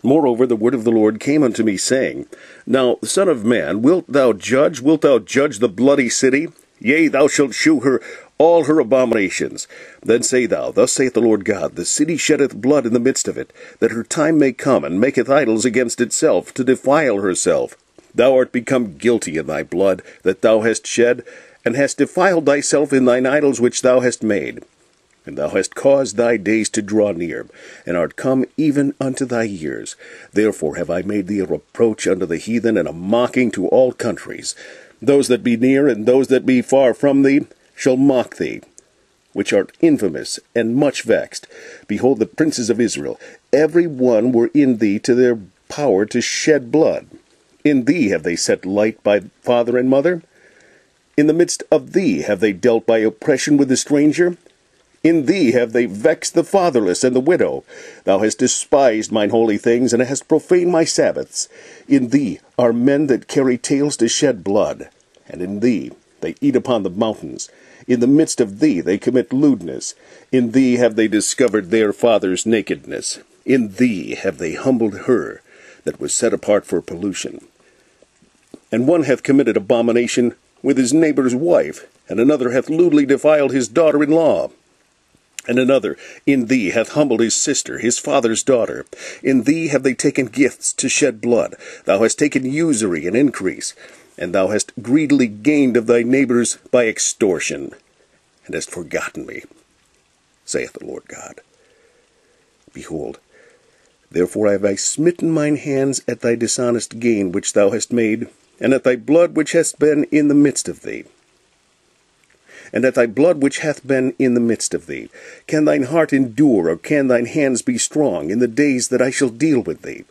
Moreover, the word of the Lord came unto me, saying, Now, son of man, wilt thou judge the bloody city? Yea, thou shalt shew her all her abominations. Then say thou, Thus saith the Lord God, The city sheddeth blood in the midst of it, that her time may come, and maketh idols against itself, to defile herself. Thou art become guilty in thy blood that thou hast shed, and hast defiled thyself in thine idols which thou hast made. And thou hast caused thy days to draw near, and art come even unto thy years. Therefore have I made thee a reproach unto the heathen, and a mocking to all countries. Those that be near, and those that be far from thee, shall mock thee, which art infamous, and much vexed. Behold, the princes of Israel, every one were in thee to their power to shed blood. In thee have they set light by father and mother. In the midst of thee have they dealt by oppression with the stranger. In thee have they vexed the fatherless and the widow. Thou hast despised mine holy things, and hast profaned my Sabbaths. In thee are men that carry tales to shed blood, and in thee they eat upon the mountains. In the midst of thee they commit lewdness. In thee have they discovered their father's nakedness. In thee have they humbled her that was set apart for pollution. And one hath committed abomination with his neighbor's wife, and another hath lewdly defiled his daughter-in-law. And another in thee hath humbled his sister, his father's daughter. In thee have they taken gifts to shed blood. Thou hast taken usury and increase, and thou hast greedily gained of thy neighbors by extortion, and hast forgotten me, saith the Lord God. Behold, therefore have I smitten mine hands at thy dishonest gain which thou hast made, and at thy blood which hath been in the midst of thee. And at thy blood which hath been in the midst of thee. Can thine heart endure, or can thine hands be strong, in the days that I shall deal with thee?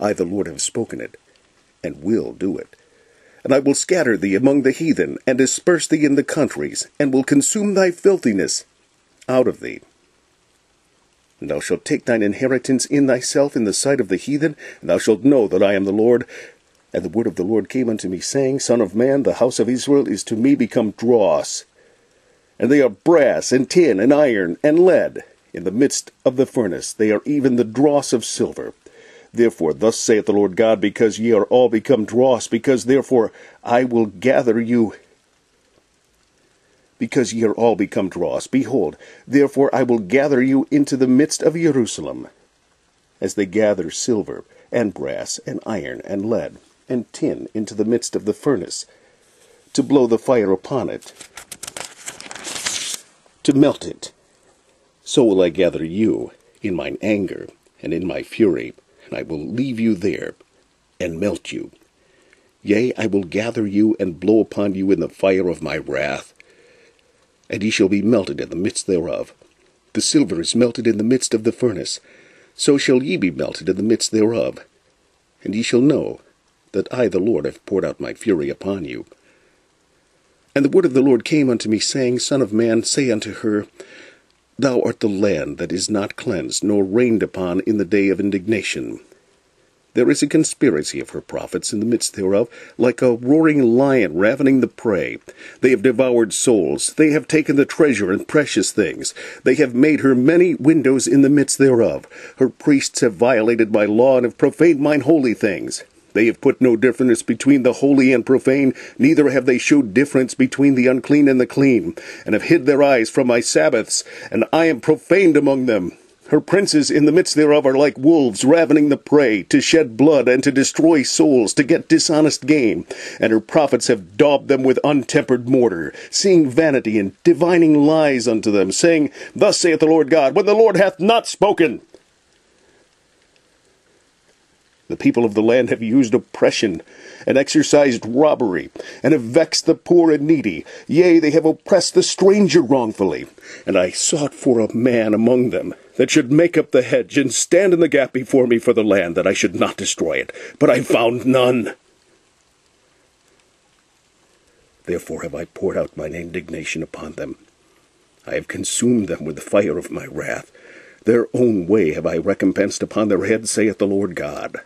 I, the Lord, have spoken it, and will do it. And I will scatter thee among the heathen, and disperse thee in the countries, and will consume thy filthiness out of thee. And thou shalt take thine inheritance in thyself in the sight of the heathen, and thou shalt know that I am the Lord. And the word of the Lord came unto me, saying, Son of man, the house of Israel is to me become dross, and they are brass, and tin, and iron, and lead. In the midst of the furnace they are even the dross of silver. Therefore thus saith the Lord God, because ye are all become dross, because therefore I will gather you, because ye are all become dross, behold, therefore I will gather you into the midst of Jerusalem, as they gather silver, and brass, and iron, and lead, and tin into the midst of the furnace, to blow the fire upon it, to melt it. So will I gather you in mine anger and in my fury, and I will leave you there, and melt you. Yea, I will gather you, and blow upon you in the fire of my wrath, and ye shall be melted in the midst thereof. The silver is melted in the midst of the furnace, so shall ye be melted in the midst thereof. And ye shall know that I, the Lord, have poured out my fury upon you. And the word of the Lord came unto me, saying, Son of man, say unto her, Thou art the land that is not cleansed, nor rained upon in the day of indignation. There is a conspiracy of her prophets in the midst thereof, like a roaring lion ravening the prey. They have devoured souls, they have taken the treasure and precious things. They have made her many windows in the midst thereof. Her priests have violated my law, and have profaned mine holy things. They have put no difference between the holy and profane, neither have they showed difference between the unclean and the clean, and have hid their eyes from my Sabbaths, and I am profaned among them. Her princes in the midst thereof are like wolves ravening the prey, to shed blood and to destroy souls, to get dishonest gain. And her prophets have daubed them with untempered mortar, seeing vanity and divining lies unto them, saying, Thus saith the Lord God, when the Lord hath not spoken. The people of the land have used oppression, and exercised robbery, and have vexed the poor and needy. Yea, they have oppressed the stranger wrongfully. And I sought for a man among them, that should make up the hedge, and stand in the gap before me for the land, that I should not destroy it. But I found none. Therefore have I poured out mine indignation upon them. I have consumed them with the fire of my wrath. Their own way have I recompensed upon their heads, saith the Lord God.